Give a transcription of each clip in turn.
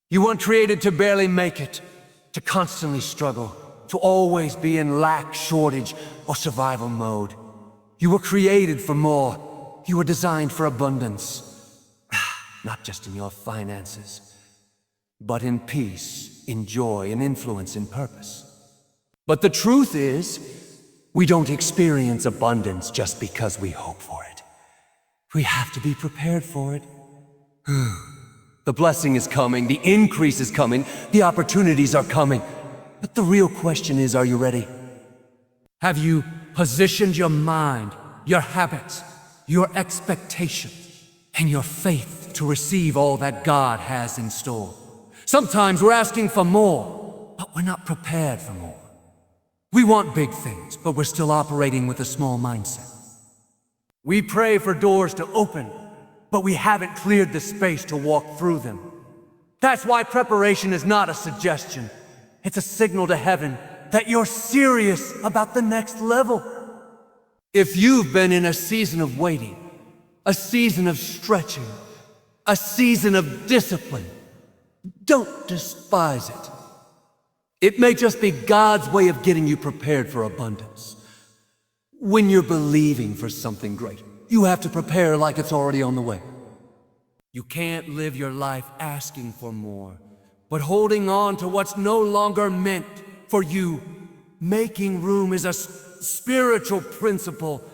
You weren't created to barely make it, to constantly struggle, to always be in lack, shortage, or survival mode. You were created for more. You were designed for abundance. Not just in your finances, but in peace, in joy, in influence, in purpose. But the truth is, we don't experience abundance just because we hope for it. We have to be prepared for it. The blessing is coming, the increase is coming, the opportunities are coming. But the real question is, are you ready? Have you positioned your mind, your habits, your expectations, and your faith to receive all that God has in store? Sometimes we're asking for more, but we're not prepared for more. We want big things, but we're still operating with a small mindset. We pray for doors to open, but we haven't cleared the space to walk through them. That's why preparation is not a suggestion. It's a signal to heaven that you're serious about the next level. If you've been in a season of waiting, a season of stretching, a season of discipline, don't despise it. It may just be God's way of getting you prepared for abundance. When you're believing for something great, you have to prepare like it's already on the way. You can't live your life asking for more, but holding on to what's no longer meant for you. Making room is a spiritual principle.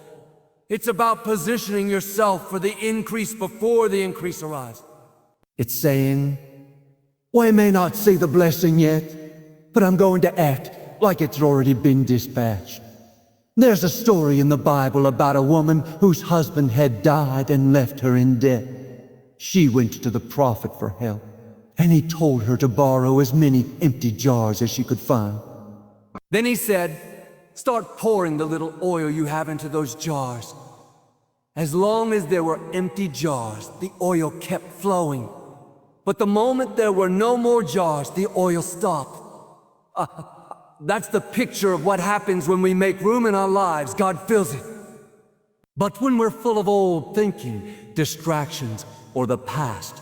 It's about positioning yourself for the increase before the increase arrives. It's saying, well, I may not see the blessing yet, but I'm going to act like it's already been dispatched. There's a story in the Bible about a woman whose husband had died and left her in debt. She went to the prophet for help, and he told her to borrow as many empty jars as she could find. Then he said, start pouring the little oil you have into those jars. As long as there were empty jars, the oil kept flowing. But the moment there were no more jars, the oil stopped. That's the picture of what happens when we make room in our lives. God fills it. But when we're full of old thinking, distractions, or the past,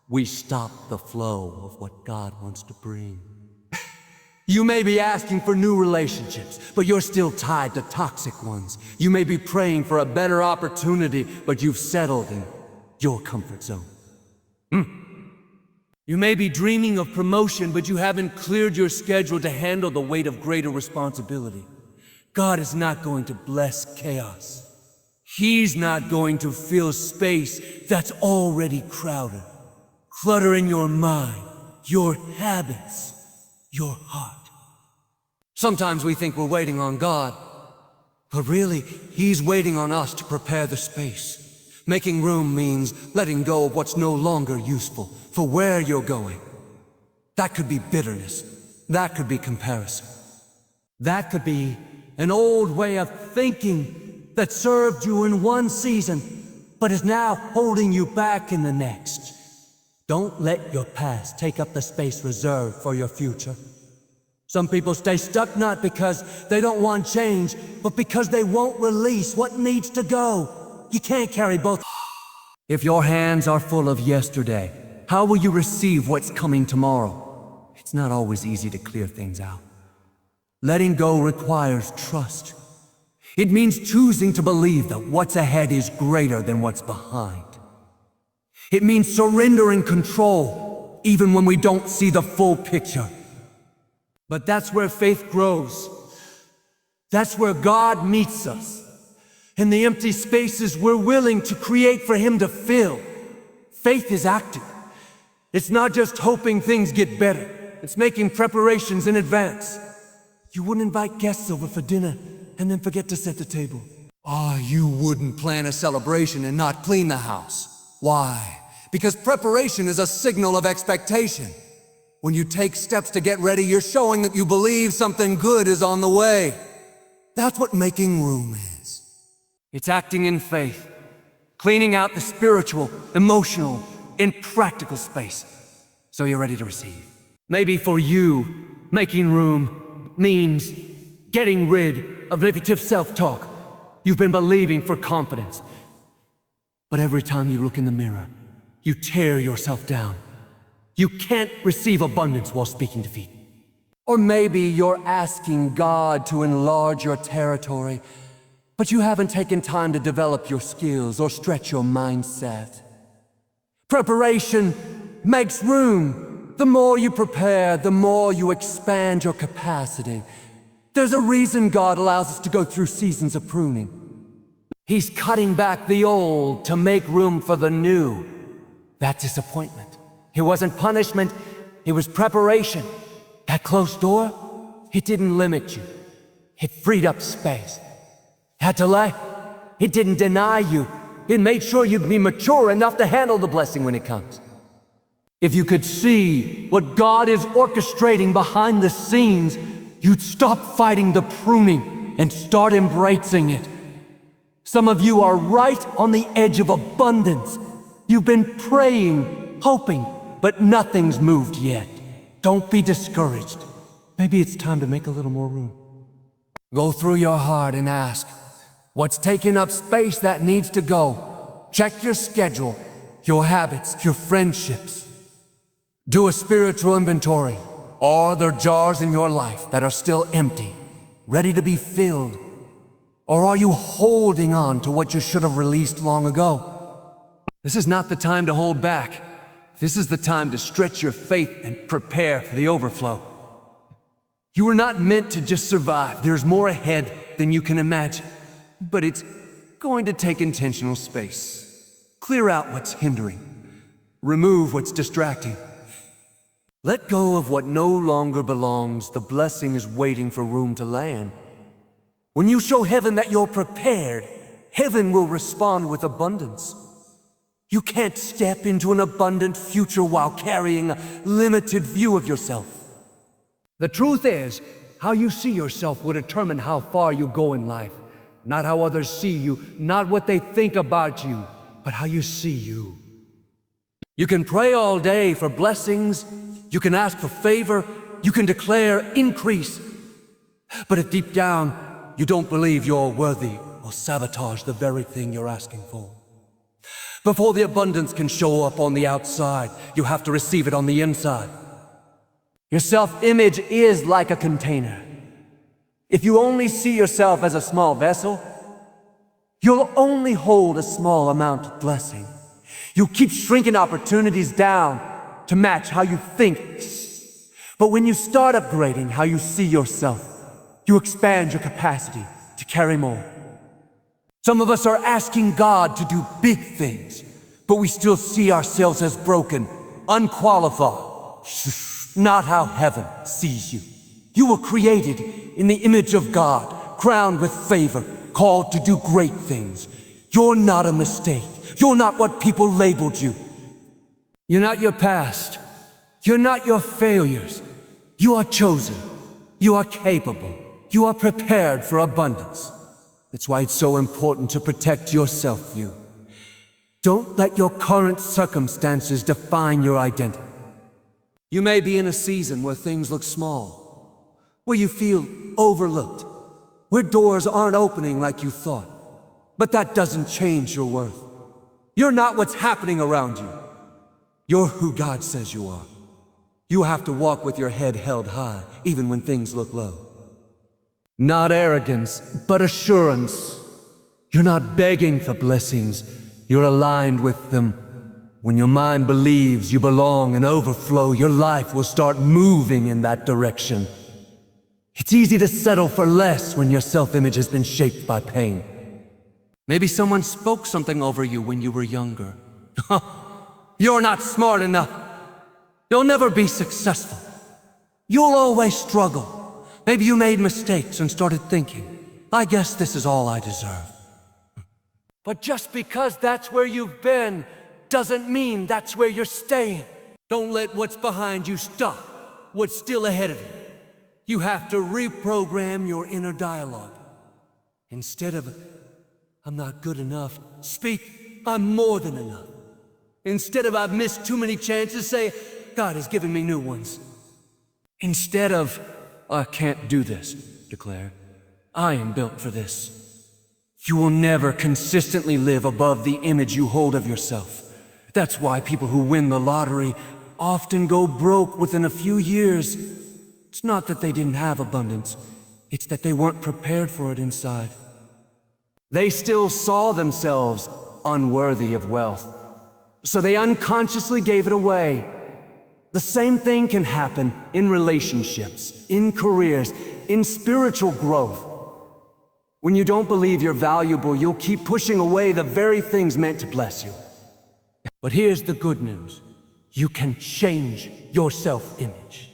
we stop the flow of what God wants to bring. You may be asking for new relationships, but you're still tied to toxic ones. You may be praying for a better opportunity, but you've settled in your comfort zone. You may be dreaming of promotion, but you haven't cleared your schedule to handle the weight of greater responsibility. God is not going to bless chaos. He's not going to fill space that's already crowded, cluttering your mind, your habits, your heart. Sometimes we think we're waiting on God, but really, He's waiting on us to prepare the space. Making room means letting go of what's no longer useful for where you're going. That could be bitterness. That could be comparison. That could be an old way of thinking that served you in one season, but is now holding you back in the next. Don't let your past take up the space reserved for your future. Some people stay stuck not because they don't want change, but because they won't release what needs to go. You can't carry both. If your hands are full of yesterday, how will you receive what's coming tomorrow? It's not always easy to clear things out. Letting go requires trust. It means choosing to believe that what's ahead is greater than what's behind. It means surrendering control, even when we don't see the full picture. But that's where faith grows. That's where God meets us. In the empty spaces we're willing to create for Him to fill. Faith is active. It's not just hoping things get better. It's making preparations in advance. You wouldn't invite guests over for dinner and then forget to set the table. You wouldn't plan a celebration and not clean the house. Why? Because preparation is a signal of expectation. When you take steps to get ready, you're showing that you believe something good is on the way. That's what making room is. It's acting in faith, cleaning out the spiritual, emotional, and practical space, so you're ready to receive. Maybe for you, making room means getting rid of negative self-talk. You've been believing for confidence, but every time you look in the mirror, you tear yourself down. You can't receive abundance while speaking defeat. Or maybe you're asking God to enlarge your territory, but you haven't taken time to develop your skills or stretch your mindset. Preparation makes room. The more you prepare, the more you expand your capacity. There's a reason God allows us to go through seasons of pruning. He's cutting back the old to make room for the new. That disappointment, it wasn't punishment, it was preparation. That closed door, it didn't limit you. It freed up space. That delay, it didn't deny you. It made sure you'd be mature enough to handle the blessing when it comes. If you could see what God is orchestrating behind the scenes, you'd stop fighting the pruning and start embracing it. Some of you are right on the edge of abundance. You've been praying, hoping, but nothing's moved yet. Don't be discouraged. Maybe it's time to make a little more room. Go through your heart and ask, what's taking up space that needs to go? Check your schedule, your habits, your friendships. Do a spiritual inventory. Are there jars in your life that are still empty, ready to be filled? Or are you holding on to what you should have released long ago? This is not the time to hold back. This is the time to stretch your faith and prepare for the overflow. You were not meant to just survive. There's more ahead than you can imagine. But it's going to take intentional space. Clear out what's hindering. Remove what's distracting. Let go of what no longer belongs. The blessing is waiting for room to land. When you show heaven that you're prepared, heaven will respond with abundance. You can't step into an abundant future while carrying a limited view of yourself. The truth is, how you see yourself will determine how far you go in life. Not how others see you, not what they think about you, but how you see you. You can pray all day for blessings, you can ask for favor, you can declare increase. But if deep down you don't believe you're worthy, will sabotage the very thing you're asking for. Before the abundance can show up on the outside, you have to receive it on the inside. Your self-image is like a container. If you only see yourself as a small vessel, you'll only hold a small amount of blessing. You'll keep shrinking opportunities down to match how you think. But when you start upgrading how you see yourself, you expand your capacity to carry more. Some of us are asking God to do big things, but we still see ourselves as broken, unqualified. Not how heaven sees you. You were created in the image of God, crowned with favor, called to do great things. You're not a mistake. You're not what people labeled you. You're not your past. You're not your failures. You are chosen. You are capable. You are prepared for abundance. That's why it's so important to protect your self-view. Don't let your current circumstances define your identity. You may be in a season where things look small, where you feel overlooked, where doors aren't opening like you thought. But that doesn't change your worth. You're not what's happening around you. You're who God says you are. You have to walk with your head held high, even when things look low. Not arrogance, but assurance. You're not begging for blessings. You're aligned with them. When your mind believes you belong and overflow, your life will start moving in that direction. It's easy to settle for less when your self-image has been shaped by pain. Maybe someone spoke something over you when you were younger. You're not smart enough. You'll never be successful. You'll always struggle. Maybe you made mistakes and started thinking, I guess this is all I deserve. But just because that's where you've been doesn't mean that's where you're staying. Don't let what's behind you stop what's still ahead of you. You have to reprogram your inner dialogue. Instead of, I'm not good enough, speak, I'm more than enough. Instead of, I've missed too many chances, say, God is giving me new ones. Instead of, I can't do this, declare, I am built for this. You will never consistently live above the image you hold of yourself. That's why people who win the lottery often go broke within a few years. It's not that they didn't have abundance, it's that they weren't prepared for it inside. They still saw themselves unworthy of wealth, so they unconsciously gave it away. The same thing can happen in relationships, in careers, in spiritual growth. When you don't believe you're valuable, you'll keep pushing away the very things meant to bless you. But here's the good news. You can change your self-image.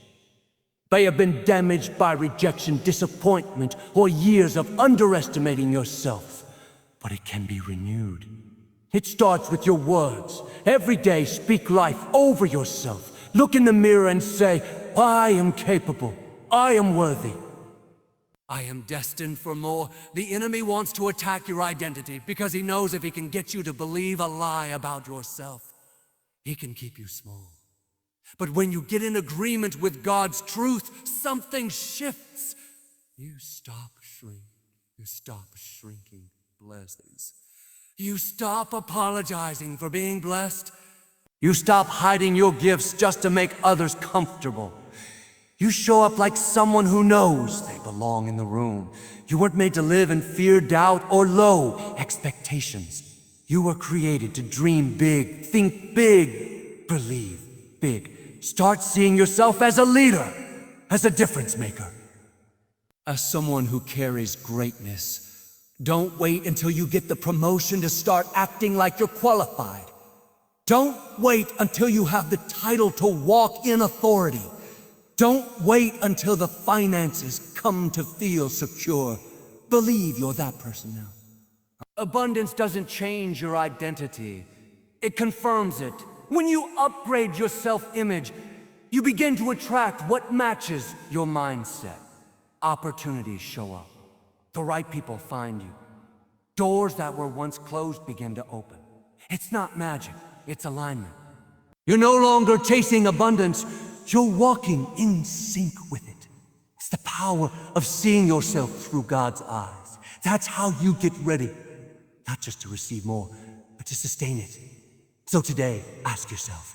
May have been damaged by rejection, disappointment, or years of underestimating yourself, but it can be renewed. It starts with your words. Every day, speak life over yourself. Look in the mirror and say, I am capable. I am worthy. I am destined for more. The enemy wants to attack your identity because he knows if he can get you to believe a lie about yourself, he can keep you small. But when you get in agreement with God's truth, something shifts. You stop shrinking blessings. You stop apologizing for being blessed. You stop hiding your gifts just to make others comfortable. You show up like someone who knows they belong in the room. You weren't made to live in fear, doubt, or low expectations. You were created to dream big, think big, believe big. Start seeing yourself as a leader, as a difference maker, as someone who carries greatness. Don't wait until you get the promotion to start acting like you're qualified. Don't wait until you have the title to walk in authority. Don't wait until the finances come to feel secure. Believe you're that person now. Abundance doesn't change your identity. It confirms it. When you upgrade your self-image, you begin to attract what matches your mindset. Opportunities show up. The right people find you. Doors that were once closed begin to open. It's not magic, it's alignment. You're no longer chasing abundance, you're walking in sync with it. It's the power of seeing yourself through God's eyes. That's how you get ready, not just to receive more, but to sustain it. So today, ask yourself,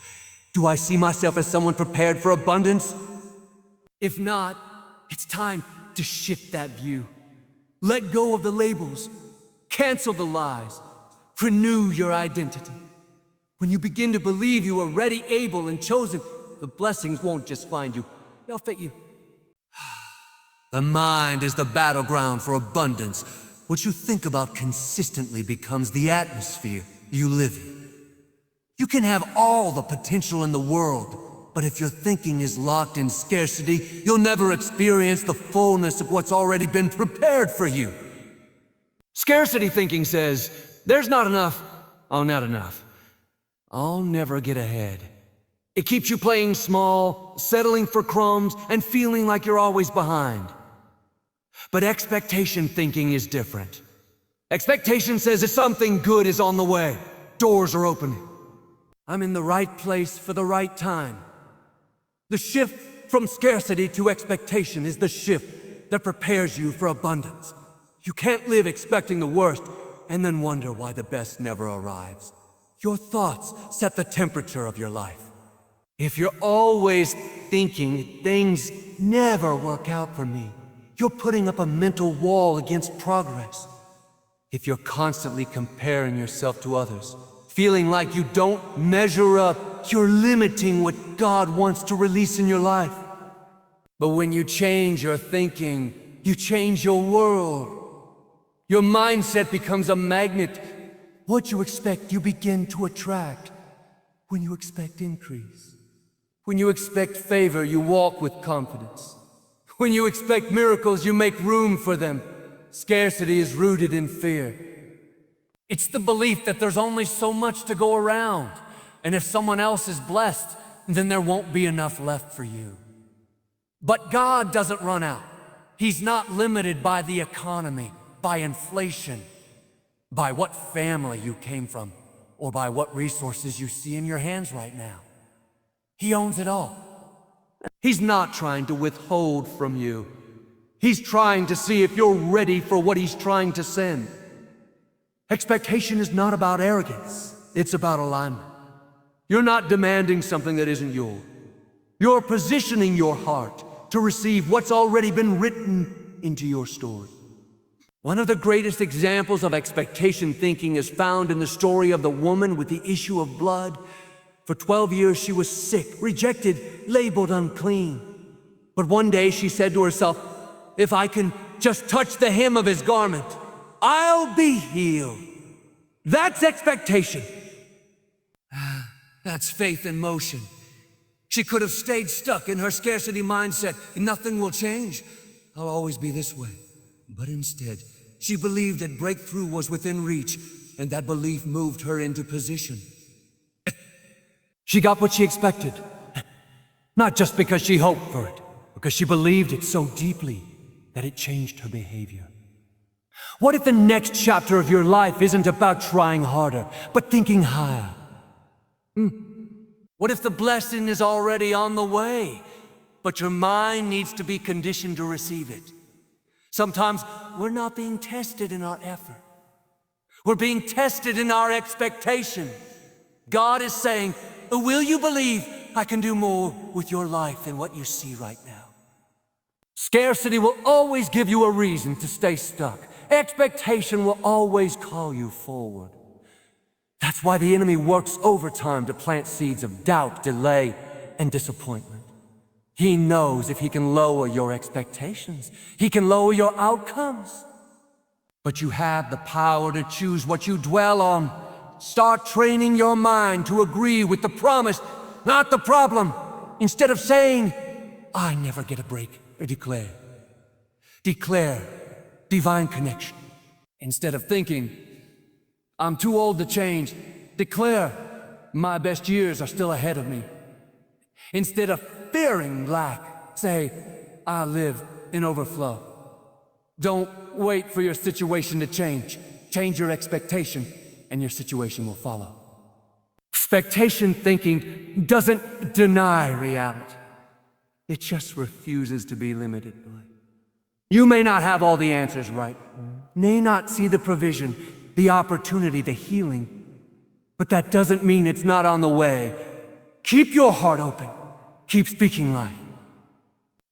do I see myself as someone prepared for abundance? If not, it's time to shift that view. Let go of the labels, cancel the lies, renew your identity. When you begin to believe you are ready, able, and chosen, the blessings won't just find you, they'll fit you. The mind is the battleground for abundance. What you think about consistently becomes the atmosphere you live in. You can have all the potential in the world, but if your thinking is locked in scarcity, you'll never experience the fullness of what's already been prepared for you. Scarcity thinking says, there's not enough, oh, not enough. I'll never get ahead. It keeps you playing small, settling for crumbs, and feeling like you're always behind. But expectation thinking is different. Expectation says that something good is on the way. Doors are opening. I'm in the right place for the right time. The shift from scarcity to expectation is the shift that prepares you for abundance. You can't live expecting the worst and then wonder why the best never arrives. Your thoughts set the temperature of your life. If you're always thinking things never work out for me, you're putting up a mental wall against progress. If you're constantly comparing yourself to others, feeling like you don't measure up, you're limiting what God wants to release in your life. But when you change your thinking, you change your world. Your mindset becomes a magnet. What you expect, you begin to attract. When you expect increase, when you expect favor, you walk with confidence. When you expect miracles, you make room for them. Scarcity is rooted in fear. It's the belief that there's only so much to go around, and if someone else is blessed, then there won't be enough left for you. But God doesn't run out. He's not limited by the economy, by inflation, by what family you came from, or by what resources you see in your hands right now. He owns it all. He's not trying to withhold from you. He's trying to see if you're ready for what he's trying to send. Expectation is not about arrogance, it's about alignment. You're not demanding something that isn't yours. You're positioning your heart to receive what's already been written into your story. One of the greatest examples of expectation thinking is found in the story of the woman with the issue of blood. For 12 years she was sick, rejected, labeled unclean. But one day she said to herself, if I can just touch the hem of his garment, I'll be healed. That's expectation. That's faith in motion. She could have stayed stuck in her scarcity mindset. Nothing will change. I'll always be this way. But instead, she believed that breakthrough was within reach, and that belief moved her into position. She got what she expected. Not just because she hoped for it, because she believed it so deeply that it changed her behavior. What if the next chapter of your life isn't about trying harder, but thinking higher? What if the blessing is already on the way, but your mind needs to be conditioned to receive it? Sometimes we're not being tested in our effort. We're being tested in our expectation. God is saying, will you believe I can do more with your life than what you see right now? Scarcity will always give you a reason to stay stuck. Expectation will always call you forward. That's why the enemy works overtime to plant seeds of doubt, delay, and disappointment. He knows if he can lower your expectations, he can lower your outcomes. But you have the power to choose what you dwell on. Start training your mind to agree with the promise, not the problem. Instead of saying, I never get a break, declare. Declare divine connection. Instead of thinking, I'm too old to change, declare, my best years are still ahead of me. Instead of fearing lack, say, I live in overflow. Don't wait for your situation to change. Change your expectation, and your situation will follow. Expectation thinking doesn't deny reality. It just refuses to be limited by it. You may not have all the answers right, may not see the provision, the opportunity, the healing, but that doesn't mean it's not on the way. Keep your heart open. Keep speaking life.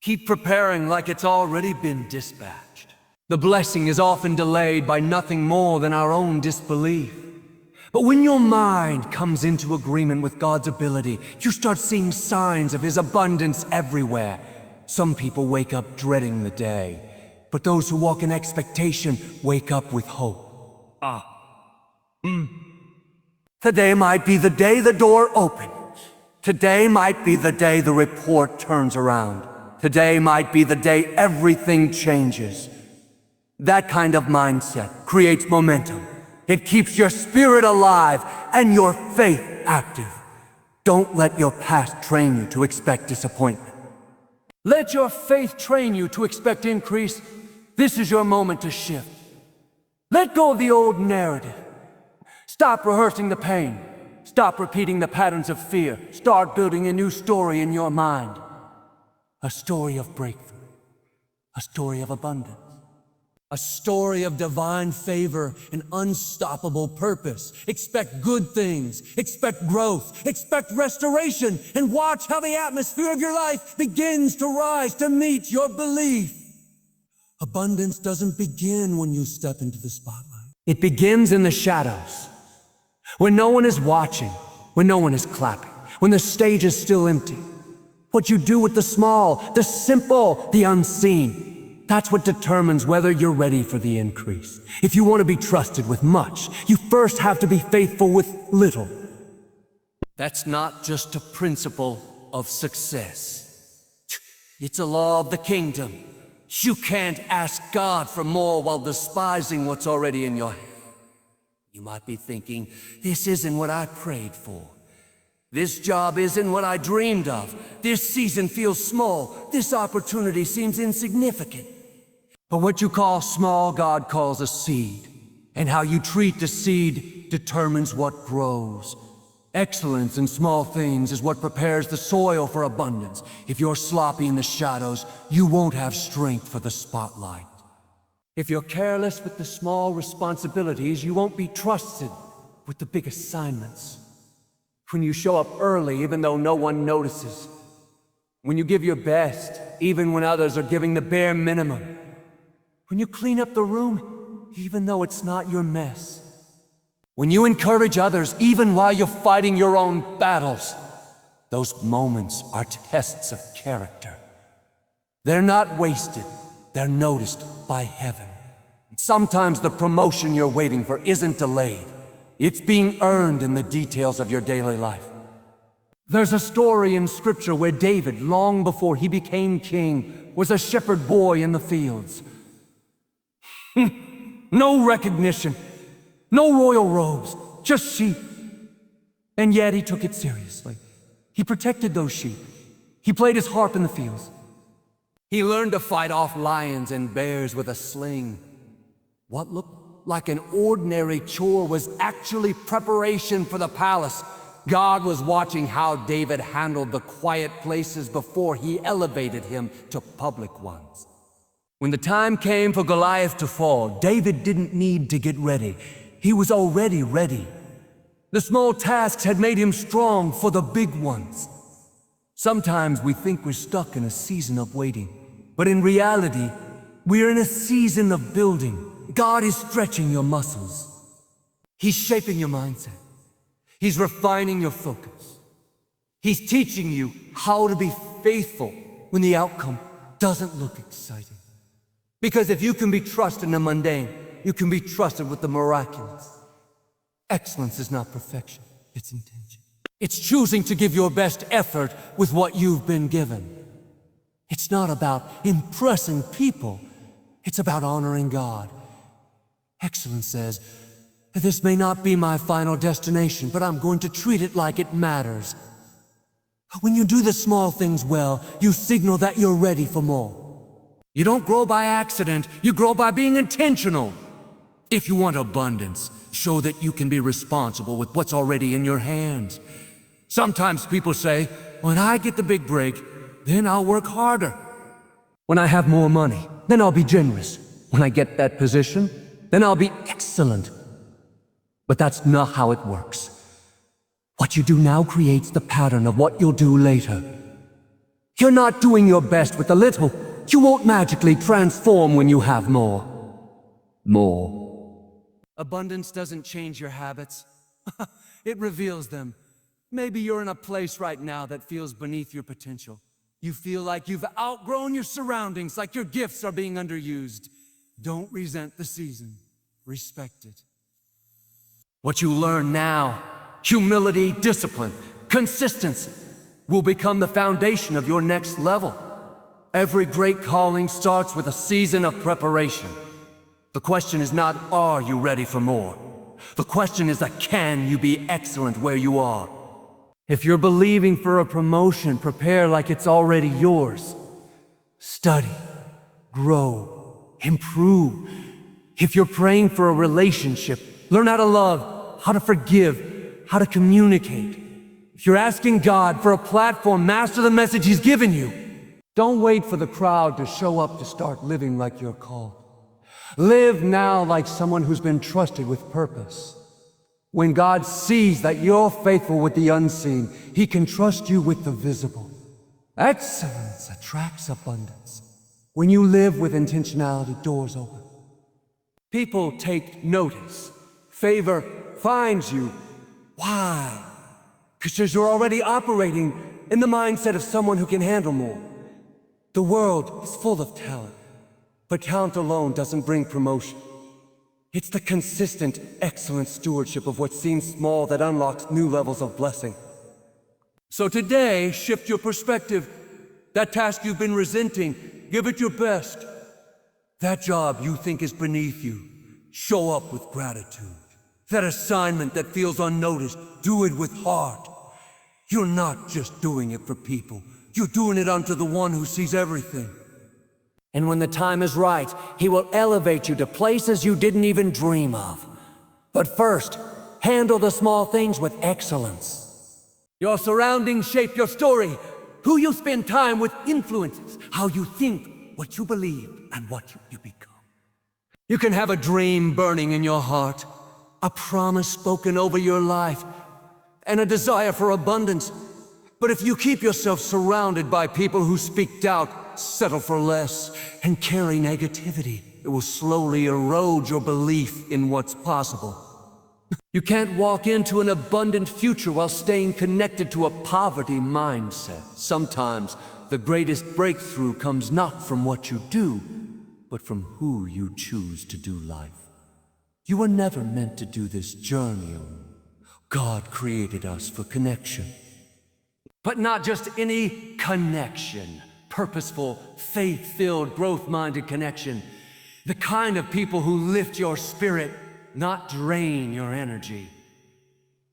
Keep preparing like it's already been dispatched. The blessing is often delayed by nothing more than our own disbelief. But when your mind comes into agreement with God's ability, you start seeing signs of His abundance everywhere. Some people wake up dreading the day, but those who walk in expectation wake up with hope. Today might be the day the door opens. Today might be the day the report turns around. Today might be the day everything changes. That kind of mindset creates momentum. It keeps your spirit alive and your faith active. Don't let your past train you to expect disappointment. Let your faith train you to expect increase. This is your moment to shift. Let go of the old narrative. Stop rehearsing the pain. Stop repeating the patterns of fear. Start building a new story in your mind. A story of breakthrough. A story of abundance. A story of divine favor and unstoppable purpose. Expect good things. Expect growth. Expect restoration. And watch how the atmosphere of your life begins to rise to meet your belief. Abundance doesn't begin when you step into the spotlight. It begins in the shadows. When no one is watching. When no one is clapping. When the stage is still empty. What you do with the small, the simple, the unseen. That's what determines whether you're ready for the increase. If you want to be trusted with much, you first have to be faithful with little. That's not just a principle of success. It's a law of the kingdom. You can't ask God for more while despising what's already in your hand. You might be thinking, this isn't what I prayed for. This job isn't what I dreamed of. This season feels small. This opportunity seems insignificant. But what you call small, God calls a seed. And how you treat the seed determines what grows. Excellence in small things is what prepares the soil for abundance. If you're sloppy in the shadows, you won't have strength for the spotlight. If you're careless with the small responsibilities, you won't be trusted with the big assignments. When you show up early even though no one notices. When you give your best even when others are giving the bare minimum. When you clean up the room even though it's not your mess. When you encourage others even while you're fighting your own battles. Those moments are tests of character. They're not wasted, they're noticed by heaven. Sometimes the promotion you're waiting for isn't delayed. It's being earned in the details of your daily life. There's a story in Scripture where David, long before he became king, was a shepherd boy in the fields. No recognition, no royal robes, just sheep. And yet he took it seriously. He protected those sheep. He played his harp in the fields. He learned to fight off lions and bears with a sling. What looked like an ordinary chore was actually preparation for the palace. God was watching how David handled the quiet places before he elevated him to public ones. When the time came for Goliath to fall, David didn't need to get ready. He was already ready. The small tasks had made him strong for the big ones. Sometimes we think we're stuck in a season of waiting, but in reality, we're in a season of building. God is stretching your muscles. He's shaping your mindset. He's refining your focus. He's teaching you how to be faithful when the outcome doesn't look exciting. Because if you can be trusted in the mundane, you can be trusted with the miraculous. Excellence is not perfection, it's intention. It's choosing to give your best effort with what you've been given. It's not about impressing people, it's about honoring God. Excellence says, this may not be my final destination, but I'm going to treat it like it matters. When you do the small things well, you signal that you're ready for more. You don't grow by accident, you grow by being intentional. If you want abundance, show that you can be responsible with what's already in your hands. Sometimes people say, when I get the big break, then I'll work harder. When I have more money, then I'll be generous. When I get that position, then I'll be excellent. But that's not how it works. What you do now creates the pattern of what you'll do later. You're not doing your best with the little. You won't magically transform when you have more. More. Abundance doesn't change your habits. It reveals them. Maybe you're in a place right now that feels beneath your potential. You feel like you've outgrown your surroundings, like your gifts are being underused. Don't resent the season. Respect it. What you learn now, humility, discipline, consistency, will become the foundation of your next level. Every great calling starts with a season of preparation. The question is not, are you ready for more? The question is, can you be excellent where you are? If you're believing for a promotion, prepare like it's already yours. Study, grow, improve. If you're praying for a relationship, learn how to love, how to forgive, how to communicate. If you're asking God for a platform, master the message He's given you. Don't wait for the crowd to show up to start living like you're called. Live now like someone who's been trusted with purpose. When God sees that you're faithful with the unseen, He can trust you with the visible. Excellence attracts abundance. When you live with intentionality, doors open. People take notice. Favor finds you. Why? Because you're already operating in the mindset of someone who can handle more. The world is full of talent, but talent alone doesn't bring promotion. It's the consistent, excellent stewardship of what seems small that unlocks new levels of blessing. So today, shift your perspective. That task you've been resenting, give it your best. That job you think is beneath you, show up with gratitude. That assignment that feels unnoticed, do it with heart. You're not just doing it for people, you're doing it unto the one who sees everything. And when the time is right, He will elevate you to places you didn't even dream of. But first, handle the small things with excellence. Your surroundings shape your story. Who you spend time with influences how you think, what you believe, and what you become. You can have a dream burning in your heart, a promise spoken over your life, and a desire for abundance. But if you keep yourself surrounded by people who speak doubt, settle for less, and carry negativity, it will slowly erode your belief in what's possible. You can't walk into an abundant future while staying connected to a poverty mindset. Sometimes the greatest breakthrough comes not from what you do, but from who you choose to do life. You were never meant to do this journey alone. God created us for connection. But not just any connection. Purposeful, faith-filled, growth-minded connection. The kind of people who lift your spirit, not drain your energy.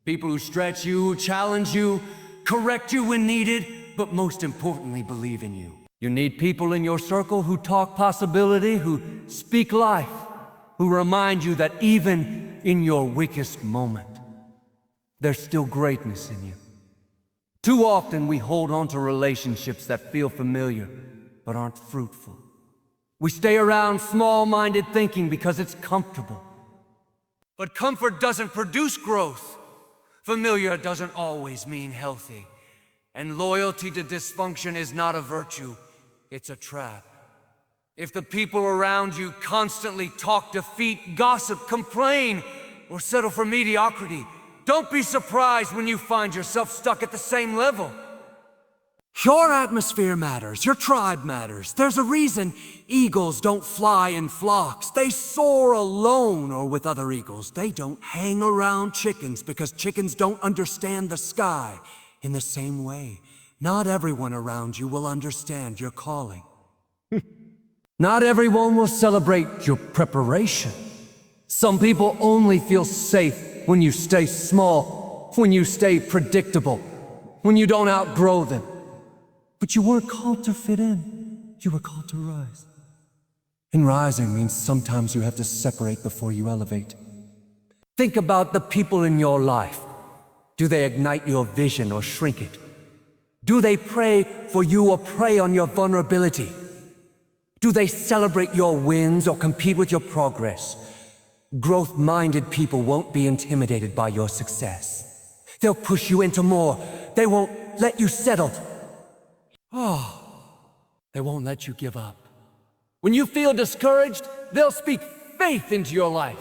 People who stretch you, challenge you, correct you when needed, but most importantly, believe in you. You need people in your circle who talk possibility, who speak life, who remind you that even in your weakest moment, there's still greatness in you. Too often we hold on to relationships that feel familiar, but aren't fruitful. We stay around small-minded thinking because it's comfortable. But comfort doesn't produce growth. Familiar doesn't always mean healthy. And loyalty to dysfunction is not a virtue, it's a trap. If the people around you constantly talk defeat, gossip, complain, or settle for mediocrity, don't be surprised when you find yourself stuck at the same level. Your atmosphere matters, your tribe matters. There's a reason eagles don't fly in flocks. They soar alone or with other eagles. They don't hang around chickens because chickens don't understand the sky. In the same way, not everyone around you will understand your calling. Not everyone will celebrate your preparation. Some people only feel safe when you stay small, when you stay predictable, when you don't outgrow them. But you weren't called to fit in. You were called to rise. And rising means sometimes you have to separate before you elevate. Think about the people in your life. Do they ignite your vision or shrink it? Do they pray for you or prey on your vulnerability? Do they celebrate your wins or compete with your progress? Growth-minded people won't be intimidated by your success. They'll push you into more. They won't let you settle. They won't let you give up. When you feel discouraged, they'll speak faith into your life.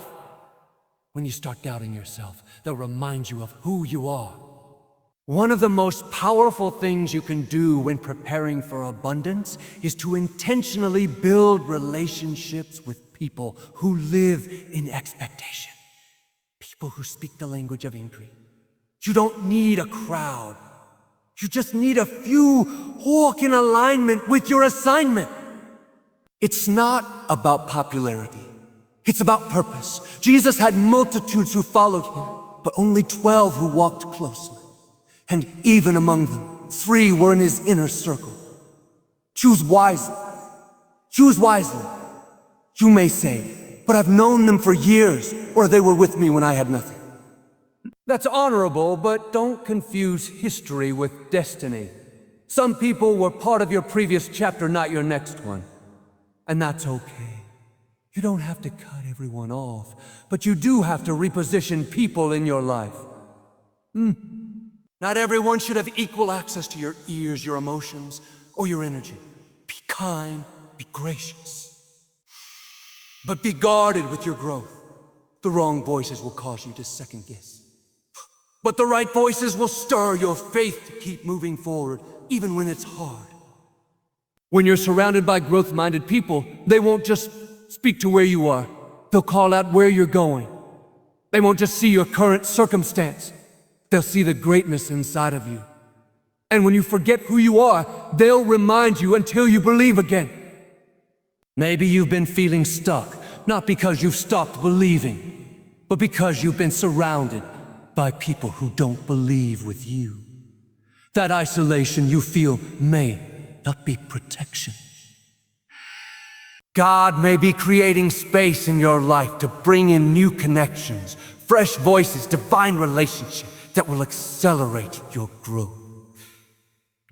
When you start doubting yourself, they'll remind you of who you are. One of the most powerful things you can do when preparing for abundance is to intentionally build relationships with people who live in expectation. People who speak the language of increase. You don't need a crowd. You just need a few who walk in alignment with your assignment. It's not about popularity. It's about purpose. Jesus had multitudes who followed him, but only 12 who walked closely. And even among them, 3 were in his inner circle. Choose wisely. Choose wisely. You may say, but I've known them for years, or they were with me when I had nothing. That's honorable, but don't confuse history with destiny. Some people were part of your previous chapter, not your next one. And that's okay. You don't have to cut everyone off, but you do have to reposition people in your life. Not everyone should have equal access to your ears, your emotions, or your energy. Be kind, be gracious. But be guarded with your growth. The wrong voices will cause you to second guess. But the right voices will stir your faith to keep moving forward, even when it's hard. When you're surrounded by growth-minded people, they won't just speak to where you are. They'll call out where you're going. They won't just see your current circumstance. They'll see the greatness inside of you. And when you forget who you are, they'll remind you until you believe again. Maybe you've been feeling stuck, not because you've stopped believing, but because you've been surrounded by people who don't believe with you. That isolation you feel may not be protection. God may be creating space in your life to bring in new connections, fresh voices, divine relationships that will accelerate your growth.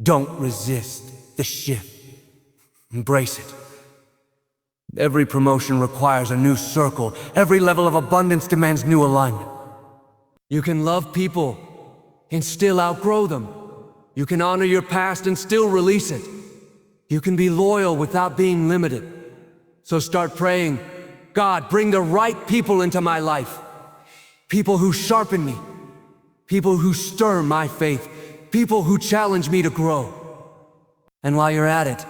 Don't resist the shift. Embrace it. Every promotion requires a new circle. Every level of abundance demands new alignment. You can love people, and still outgrow them. You can honor your past and still release it. You can be loyal without being limited. So start praying, God, bring the right people into my life. People who sharpen me. People who stir my faith. People who challenge me to grow. And while you're at it,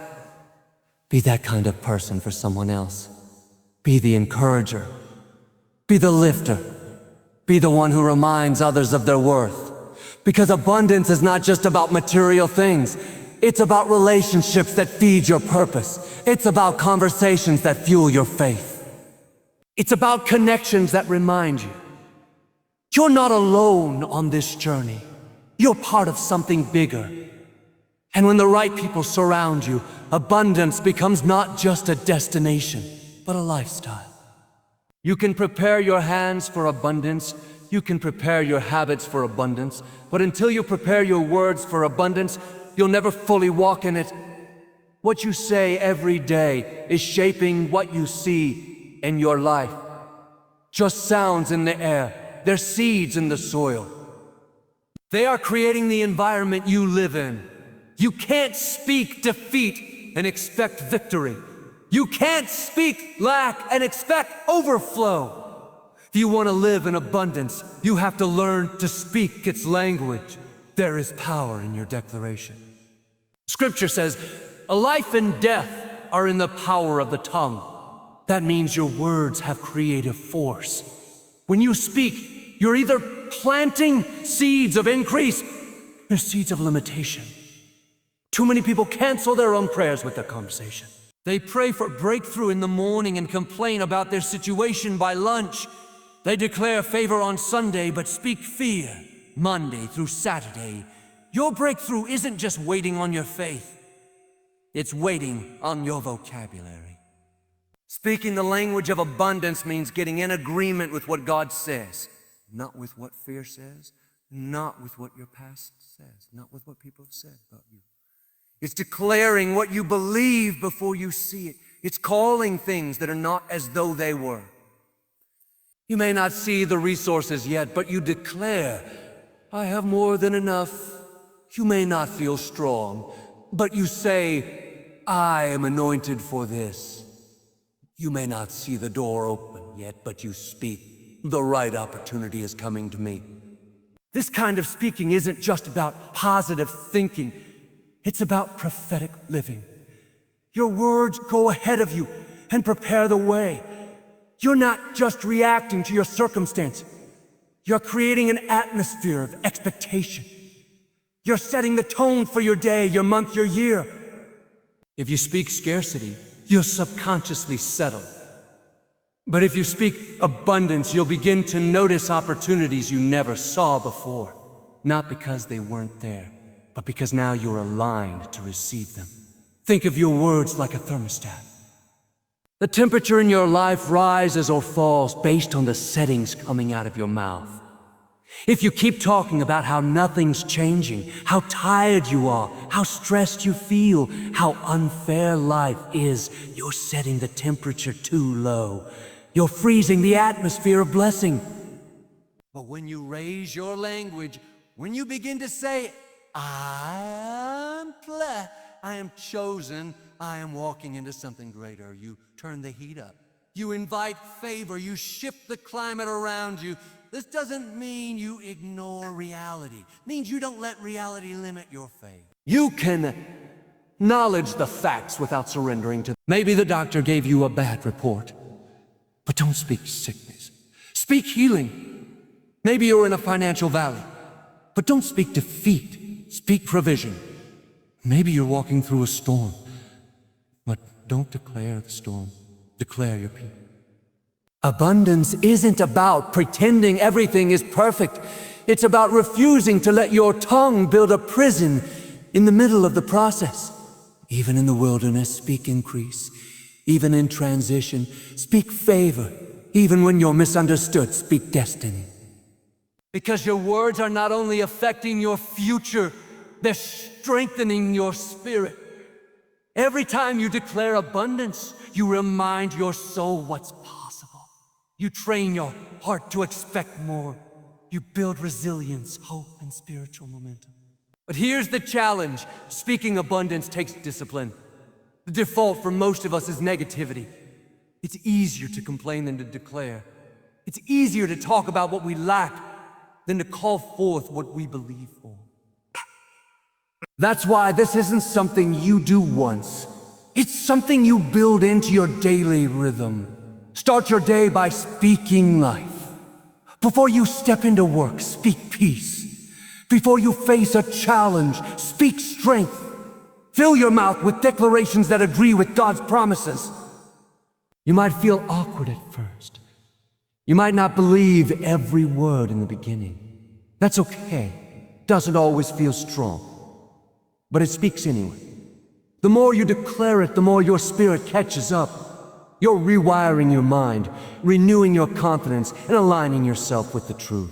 be that kind of person for someone else. Be the encourager. Be the lifter. Be the one who reminds others of their worth. Because abundance is not just about material things. It's about relationships that feed your purpose. It's about conversations that fuel your faith. It's about connections that remind you. You're not alone on this journey. You're part of something bigger. And when the right people surround you, abundance becomes not just a destination, but a lifestyle. You can prepare your hands for abundance. You can prepare your habits for abundance. But until you prepare your words for abundance, you'll never fully walk in it. What you say every day is shaping what you see in your life. Just sounds in the air. They're seeds in the soil. They are creating the environment you live in. You can't speak defeat and expect victory. You can't speak lack and expect overflow. If you want to live in abundance, you have to learn to speak its language. There is power in your declaration. Scripture says, life and death are in the power of the tongue. That means your words have creative force. When you speak, you're either planting seeds of increase or seeds of limitation. Too many people cancel their own prayers with their conversation. They pray for breakthrough in the morning and complain about their situation by lunch. They declare favor on Sunday but speak fear Monday through Saturday. Your breakthrough isn't just waiting on your faith. It's waiting on your vocabulary. Speaking the language of abundance means getting in agreement with what God says, not with what fear says, not with what your past says, not with what people have said about you. It's declaring what you believe before you see it. It's calling things that are not as though they were. You may not see the resources yet, but you declare, I have more than enough. You may not feel strong, but you say, I am anointed for this. You may not see the door open yet, but you speak, the right opportunity is coming to me. This kind of speaking isn't just about positive thinking. It's about prophetic living. Your words go ahead of you and prepare the way. You're not just reacting to your circumstance. You're creating an atmosphere of expectation. You're setting the tone for your day, your month, your year. If you speak scarcity, you'll subconsciously settle. But if you speak abundance, you'll begin to notice opportunities you never saw before. Not because they weren't there, but because now you're aligned to receive them. Think of your words like a thermostat. The temperature in your life rises or falls based on the settings coming out of your mouth. If you keep talking about how nothing's changing, how tired you are, how stressed you feel, how unfair life is, you're setting the temperature too low. You're freezing the atmosphere of blessing. But when you raise your language, when you begin to say, I am blessed, I am chosen, I am walking into something greater, you turn the heat up. You invite favor, you shift the climate around you. This doesn't mean you ignore reality. It means you don't let reality limit your faith. You can acknowledge the facts without surrendering to them. Maybe the doctor gave you a bad report, but don't speak sickness. Speak healing. Maybe you're in a financial valley, but don't speak defeat. Speak provision. Maybe you're walking through a storm, but don't declare the storm. Declare your peace. Abundance isn't about pretending everything is perfect. It's about refusing to let your tongue build a prison in the middle of the process. Even in the wilderness, speak increase. Even in transition, speak favor. Even when you're misunderstood, speak destiny. Because your words are not only affecting your future, they're strengthening your spirit. Every time you declare abundance, you remind your soul what's possible. You train your heart to expect more. You build resilience, hope, and spiritual momentum. But here's the challenge. Speaking abundance takes discipline. The default for most of us is negativity. It's easier to complain than to declare. It's easier to talk about what we lack than to call forth what we believe for. That's why this isn't something you do once. It's something you build into your daily rhythm. Start your day by speaking life. Before you step into work, speak peace. Before you face a challenge, speak strength. Fill your mouth with declarations that agree with God's promises. You might feel awkward at first. You might not believe every word in the beginning. That's okay. Doesn't always feel strong. But it speaks anyway. The more you declare it, the more your spirit catches up. You're rewiring your mind, renewing your confidence, and aligning yourself with the truth.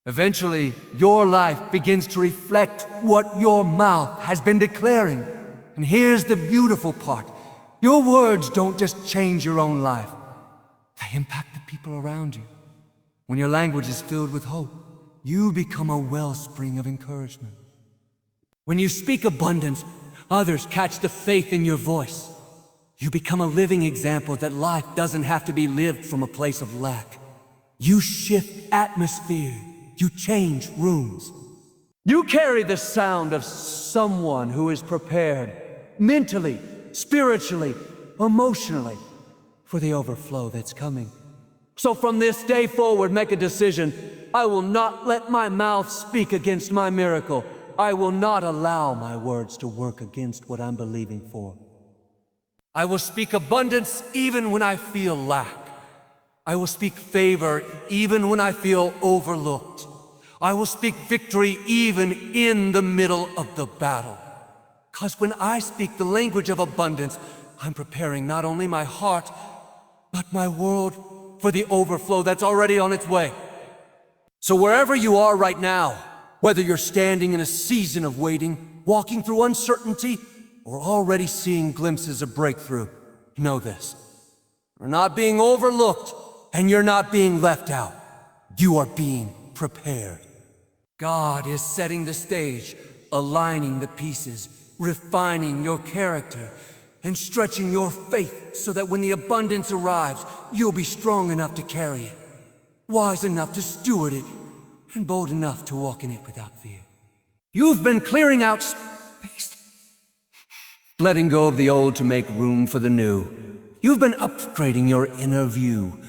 Eventually, your life begins to reflect what your mouth has been declaring. And here's the beautiful part. Your words don't just change your own life. They impact the people around you. When your language is filled with hope, you become a wellspring of encouragement. When you speak abundance, others catch the faith in your voice. You become a living example that life doesn't have to be lived from a place of lack. You shift atmosphere. You change rooms. You carry the sound of someone who is prepared, mentally, spiritually, emotionally, for the overflow that's coming. So from this day forward, make a decision. I will not let my mouth speak against my miracle. I will not allow my words to work against what I'm believing for. I will speak abundance even when I feel lack. I will speak favor even when I feel overlooked. I will speak victory even in the middle of the battle. Because when I speak the language of abundance, I'm preparing not only my heart, but my world for the overflow that's already on its way. So wherever you are right now, whether you're standing in a season of waiting, walking through uncertainty, or already seeing glimpses of breakthrough, know this. You're not being overlooked, and you're not being left out. You are being prepared. God is setting the stage, aligning the pieces, refining your character, and stretching your faith so that when the abundance arrives, you'll be strong enough to carry it, wise enough to steward it, and bold enough to walk in it without fear. You've been clearing out space, letting go of the old to make room for the new. You've been upgrading your inner view,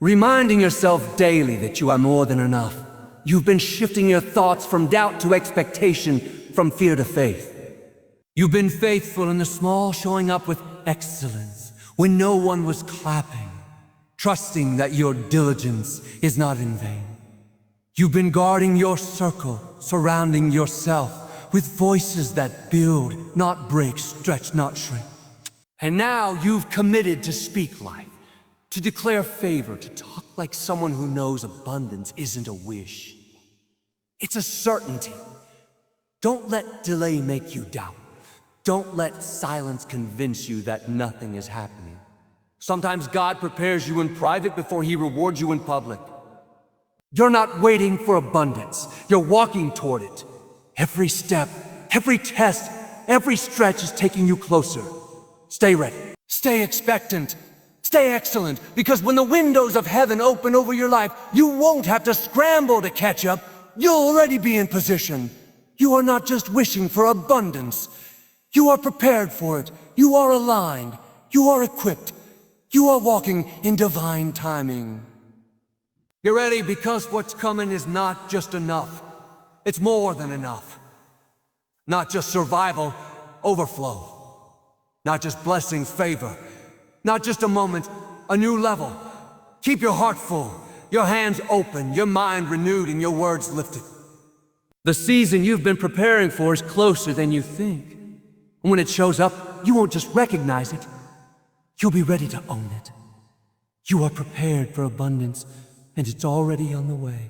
reminding yourself daily that you are more than enough. You've been shifting your thoughts from doubt to expectation, from fear to faith. You've been faithful in the small, showing up with excellence when no one was clapping, trusting that your diligence is not in vain. You've been guarding your circle, surrounding yourself with voices that build, not break, stretch, not shrink. And now you've committed to speak life, to declare favor, to talk like someone who knows abundance isn't a wish. It's a certainty. Don't let delay make you doubt. Don't let silence convince you that nothing is happening. Sometimes God prepares you in private before He rewards you in public. You're not waiting for abundance. You're walking toward it. Every step, every test, every stretch is taking you closer. Stay ready. Stay expectant. Stay excellent, because when the windows of heaven open over your life, you won't have to scramble to catch up. You'll already be in position. You are not just wishing for abundance. You are prepared for it. You are aligned. You are equipped. You are walking in divine timing. Get ready, because what's coming is not just enough. It's more than enough. Not just survival, overflow. Not just blessings, favor. Not just a moment, a new level. Keep your heart full, your hands open, your mind renewed, and your words lifted. The season you've been preparing for is closer than you think. And when it shows up, you won't just recognize it. You'll be ready to own it. You are prepared for abundance, and it's already on the way.